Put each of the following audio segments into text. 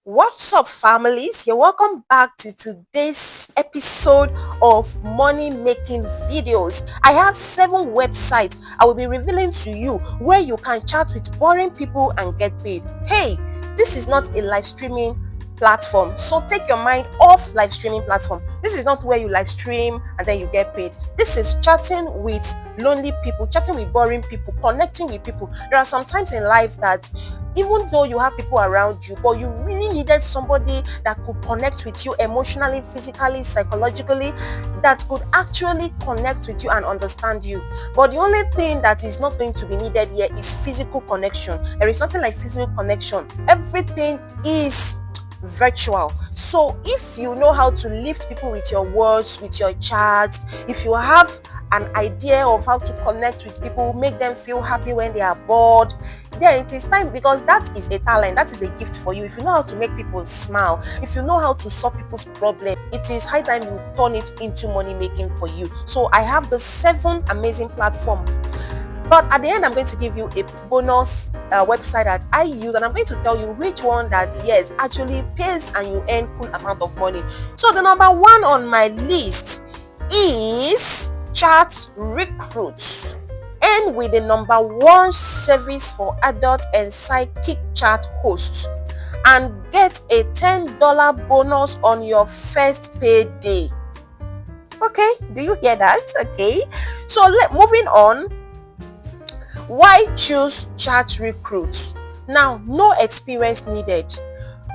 What's up, families? You're welcome back to today's episode of money making videos. I have 7 websites I will be revealing to you where you can chat with boring people and get paid. Hey, this is not a live streaming platform, so take your mind off live streaming platform. This is not where you live stream and then you get paid. This is chatting with lonely people, chatting with boring people, connecting with people. There are some times in life that even though you have people around you, but you really needed somebody that could connect with you emotionally, physically, psychologically, that could actually connect with you and understand you. But the only thing that is not going to be needed here is physical connection. There is nothing like physical connection. Everything is virtual. So if you know how to lift people with your words, with your chat, if you have an idea of how to connect with people, make them feel happy when they are bored, then it is time, because that is a talent, that is a gift for you. If you know how to make people smile, if you know how to solve people's problems, it is high time you turn it into money making for you. So I have the 7 amazing platforms, but at the end I'm going to give you a bonus website that I use, and I'm going to tell you which one that yes actually pays and you earn cool amount of money. So the number 1 on my list is ChatRecruit, and with the number 1 service for adult and psychic chat hosts, and get a $10 bonus on your first payday. Okay, do you hear that? Okay, so moving on. Why choose ChatRecruit? Now, no experience needed,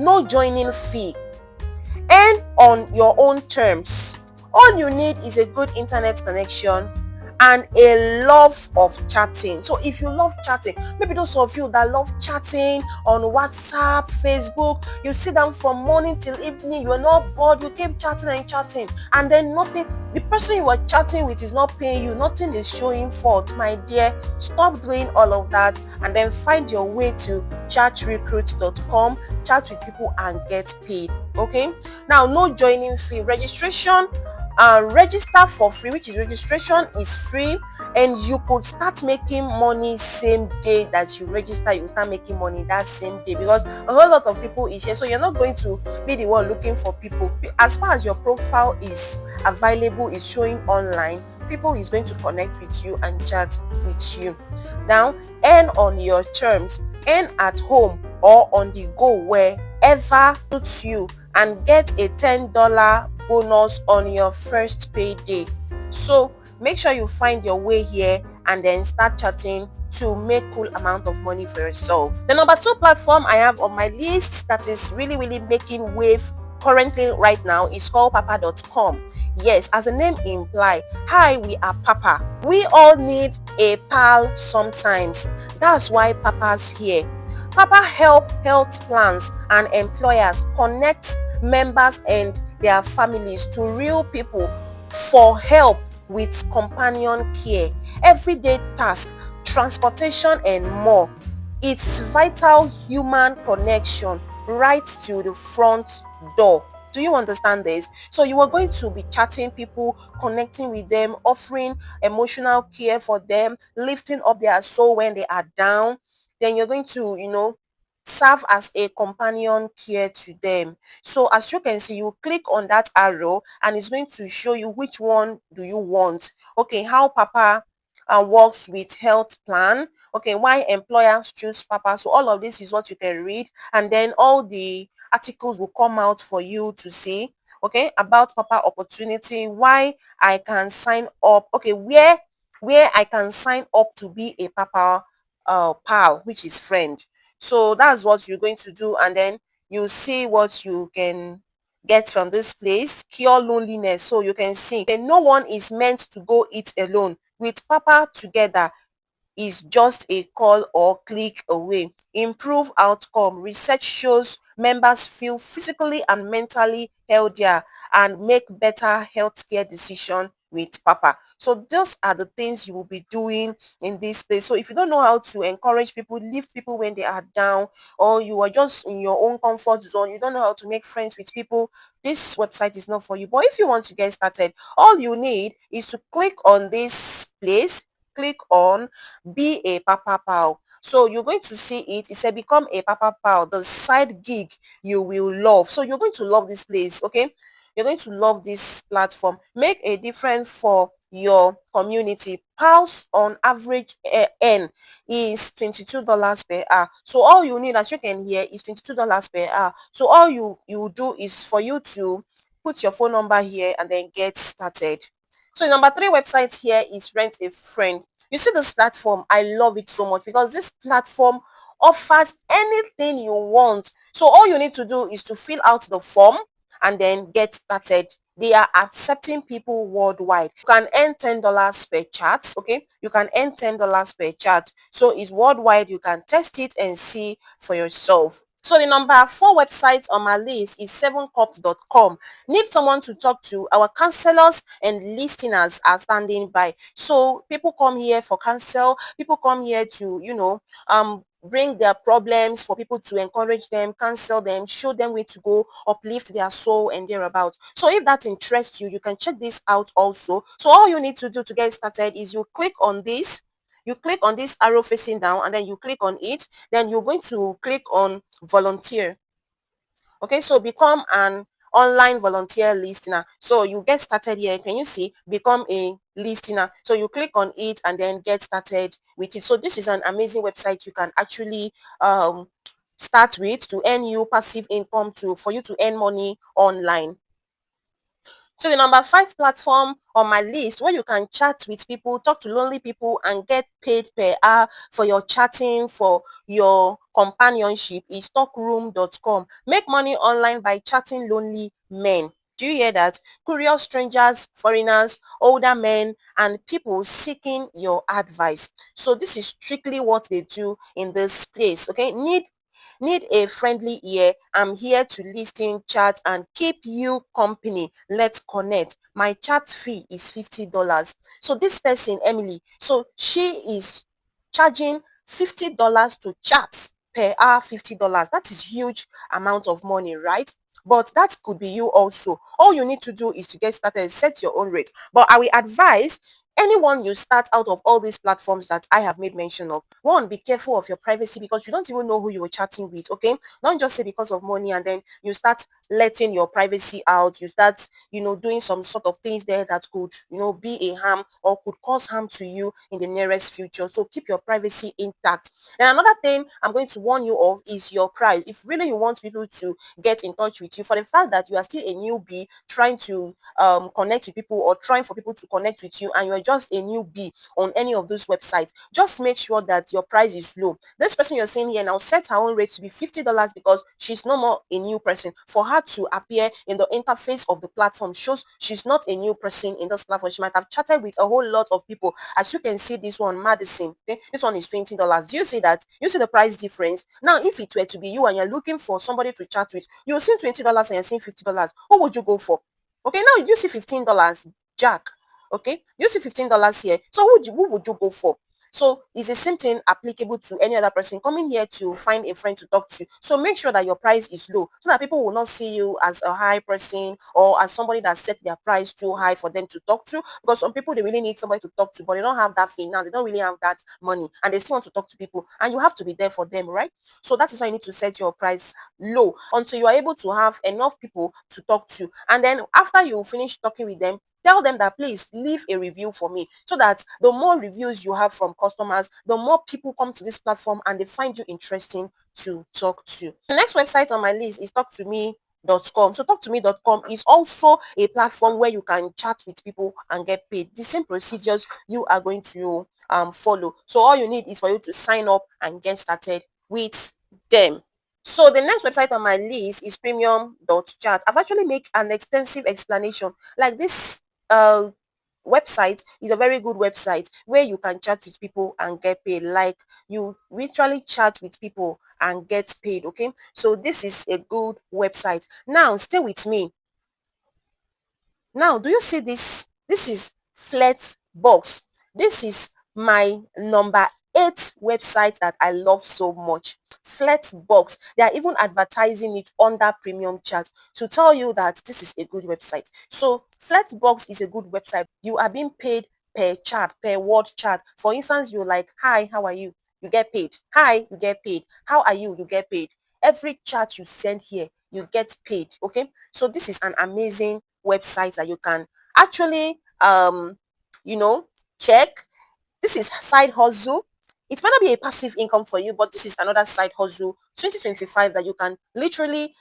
no joining fee, and on your own terms. All you need is a good internet connection and a love of chatting. So if you love chatting, maybe those of you that love chatting on WhatsApp, Facebook, you sit down from morning till evening, you're not bored, you keep chatting and chatting, and then nothing, the person you are chatting with is not paying you, nothing is showing forth. My dear, stop doing all of that and then find your way to chatrecruit.com, chat with people and get paid. Okay, now no joining fee, registration register for free, which is registration is free, and you could start making money same day that you register. You start making money that same day, because a whole lot of people is here, so you're not going to be the one looking for people. As far as your profile is available, is showing online, people is going to connect with you and chat with you. Now, earn on your terms, earn at home or on the go, wherever suits you, and get a $10 bonus on your first payday. So make sure you find your way here and then start chatting to make cool amount of money for yourself. The number 2 platform I have on my list that is really making wave currently right now is called papa.com. Yes, as the name implies, hi, we are papa. We all need a pal sometimes. That's why papa's here. Papa help health plans and employers connect members and their families to real people for help with companion care, everyday tasks, transportation and more. It's vital human connection right to the front door. Do you understand this? So you are going to be chatting people, connecting with them, offering emotional care for them, lifting up their soul when they are down. Then you're going to serve as a companion care to them. So as you can see, you click on that arrow and it's going to show you which one do you want. Okay, how papa works with health plan. Okay, why employers choose papa. So all of this is what you can read, and then all the articles will come out for you to see. Okay, about papa opportunity, why I can sign up. Okay, where I can sign up to be a papa pal, which is friend. So that's what you're going to do, and then you see what you can get from this place. Cure loneliness. So you can see, and no one is meant to go it alone. With papa together is just a call or click away. Improve outcome. Research shows members feel physically and mentally healthier and make better healthcare decisions with papa. So those are the things you will be doing in this place. So if you don't know how to encourage people, lift people when they are down, or you are just in your own comfort zone, you don't know how to make friends with people, this website is not for you. But if you want to get started, all you need is to click on this place, click on be a papa pal. So you're going to see it. It said become a papa pal, the side gig you will love. So you're going to love this place, okay? You're going to love this platform. Make a difference for your community. Pals on average earn is $22 per hour. So all you need, as you can hear, is $22 per hour. So all you do is for you to put your phone number here and then get started. So the number 3 website here is RentAFriend. You see this platform, I love it so much because this platform offers anything you want. So all you need to do is to fill out the form and then get started. They are accepting people worldwide. You can earn $10 per chat, okay? You can earn $10 per chat. So it's worldwide. You can test it and see for yourself. So the number 4 website on my list is 7cups.com. Need someone to talk to. Our counselors and listeners are standing by. So people come here for counsel. People come here to, bring their problems for people to encourage them, counsel them, show them where to go, uplift their soul and thereabout. So if that interests you, you can check this out also. So all you need to do to get started is you click on this. You click on this arrow facing down and then you click on it. Then you're going to click on volunteer. Okay, so become an online volunteer listener. So you get started here. Can you see become a listener? So you click on it and then get started with it. So this is an amazing website you can actually start with to earn you passive income to for you to earn money online. So the number 5 platform on my list where you can chat with people, talk to lonely people and get paid per hour for your chatting, for your companionship is TalkRoom.com. Make money online by chatting lonely men. Do you hear that? Curious strangers, foreigners, older men, and people seeking your advice. So this is strictly what they do in this place. Okay, need a friendly ear. I'm here to listen, chat, and keep you company. Let's connect. My chat fee is $50. So this person, Emily, so she is charging $50 to chat per hour, $50. That is huge amount of money, right? But that could be you also. All you need to do is to get started, set your own rate. But I will advise anyone you start out of all these platforms that I have made mention of, one, be careful of your privacy because you don't even know who you were chatting with, okay? Don't just say because of money and then you start letting your privacy out. You start, doing some sort of things there that could, be a harm or could cause harm to you in the nearest future. So keep your privacy intact. And another thing I'm going to warn you of is your price. If really you want people to get in touch with you, for the fact that you are still a newbie trying to connect with people or trying for people to connect with you and you're just a newbie on any of those websites, just make sure that your price is low. This person you're seeing here now set her own rate to be $50 because she's no more a new person. For her to appear in the interface of the platform shows she's not a new person in this platform. She might have chatted with a whole lot of people. As you can see, this one, Madison, okay? This one is $20. Do you see that? You see the price difference? Now, if it were to be you and you're looking for somebody to chat with, you'll see $20 and you're seeing $50. What would you go for? Okay, now you see $15, Jack. Okay, you see $15 here. So who would you go for? So it's the same thing applicable to any other person coming here to find a friend to talk to. So make sure that your price is low so that people will not see you as a high person or as somebody that set their price too high for them to talk to. Because some people, they really need somebody to talk to, but they don't have that finance. They don't really have that money and they still want to talk to people and you have to be there for them, right? So that is why you need to set your price low until you are able to have enough people to talk to. And then after you finish talking with them, tell them that please leave a review for me so that the more reviews you have from customers, the more people come to this platform and they find you interesting to talk to. The next website on my list is TalkToMe.com. So TalkToMe.com is also a platform where you can chat with people and get paid. The same procedures you are going to follow. So all you need is for you to sign up and get started with them. So the next website on my list is Premium.Chat. I've actually made an extensive explanation. Like this uh website is a very good website where you can chat with people and get paid. Like you literally chat with people and get paid. Okay, so this is a good website. Now stay with me. Now, do you see this? This is FlirtBox. This is my number 8 website that I love so much. FlirtBox. They are even advertising it under Premium.Chat to tell you that this is a good website. So FlirtBox is a good website. You are being paid per chat, per word chat. For instance, you're like, hi, how are you? You get paid. Hi, you get paid. How are you? You get paid. Every chat you send here, you get paid. Okay. So this is an amazing website that you can actually you know check. This is side hustle. It might not be a passive income for you, but this is another side hustle 2025 that you can literally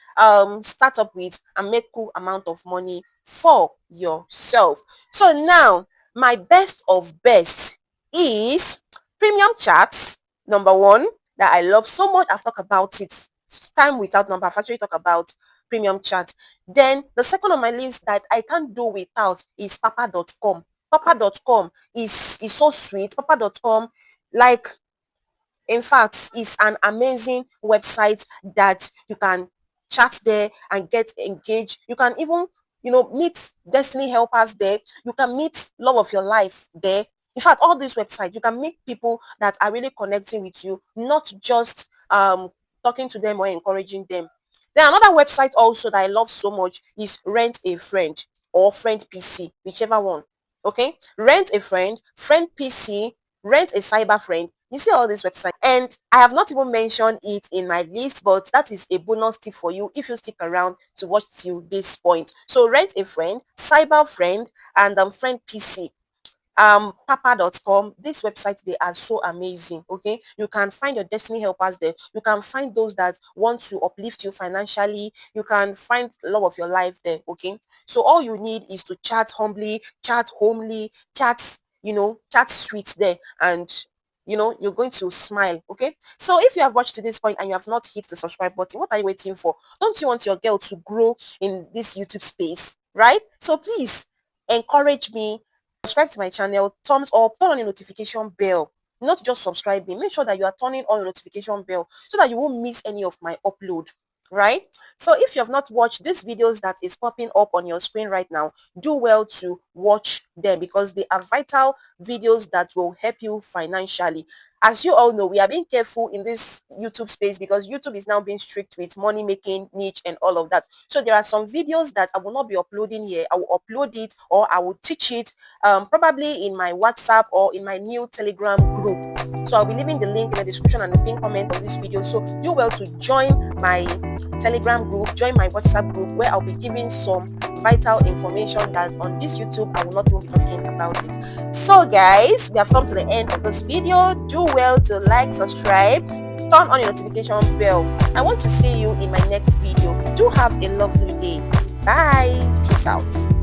start up with and make cool amount of money for yourself. So now my best of best is premium chats. Number one that I love so much. I've talked about it time without number. I've actually talked about premium chat. Then the second on my list that I can't do without is papa.com. Papa.com is so sweet. Papa.com, like, in fact, is an amazing website that you can chat there and get engaged. You can even, meet destiny helpers there. You can meet love of your life there. In fact, all these websites, you can meet people that are really connecting with you, not just talking to them or encouraging them. Then another website also that I love so much is Rent a Friend or Friend PC, whichever one. Okay, Rent a Friend, Friend PC, Rent a Cyber Friend. You see all these websites, and I have not even mentioned it in my list, but that is a bonus tip for you if you stick around to watch till this point. So Rent a Friend, Cyber Friend, and Friend PC. Papa.com, this website, they are so amazing. Okay, you can find your destiny helpers there. You can find those that want to uplift you financially. You can find love of your life there. Okay, so all you need is to chat humbly, chat homely, chat sweet there, and you're going to smile. Okay, so if you have watched to this point and you have not hit the subscribe button, what are you waiting for? Don't you want your girl to grow in this YouTube space, right? So please encourage me, subscribe to my channel, thumbs up, turn on the notification bell. Not just subscribing, make sure that you are turning on the notification bell so that you won't miss any of my upload, right? So if you have not watched these videos that is popping up on your screen right now, do well to watch them because they are vital videos that will help you financially. As you all know, we are being careful in this YouTube space because YouTube is now being strict with money making niche and all of that. So there are some videos that I will not be uploading here. I will upload it or I will teach it probably in my WhatsApp or in my new Telegram group. So I'll be leaving the link in the description and the pinned comment of this video. So do well to join my Telegram group, join my WhatsApp group where I'll be giving some vital information that on this YouTube I will not even be talking about it. So guys, we have come to the end of this video. Do well to like, subscribe, turn on your notification bell. I want to see you in my next video. Do have a lovely day. Bye. Peace out.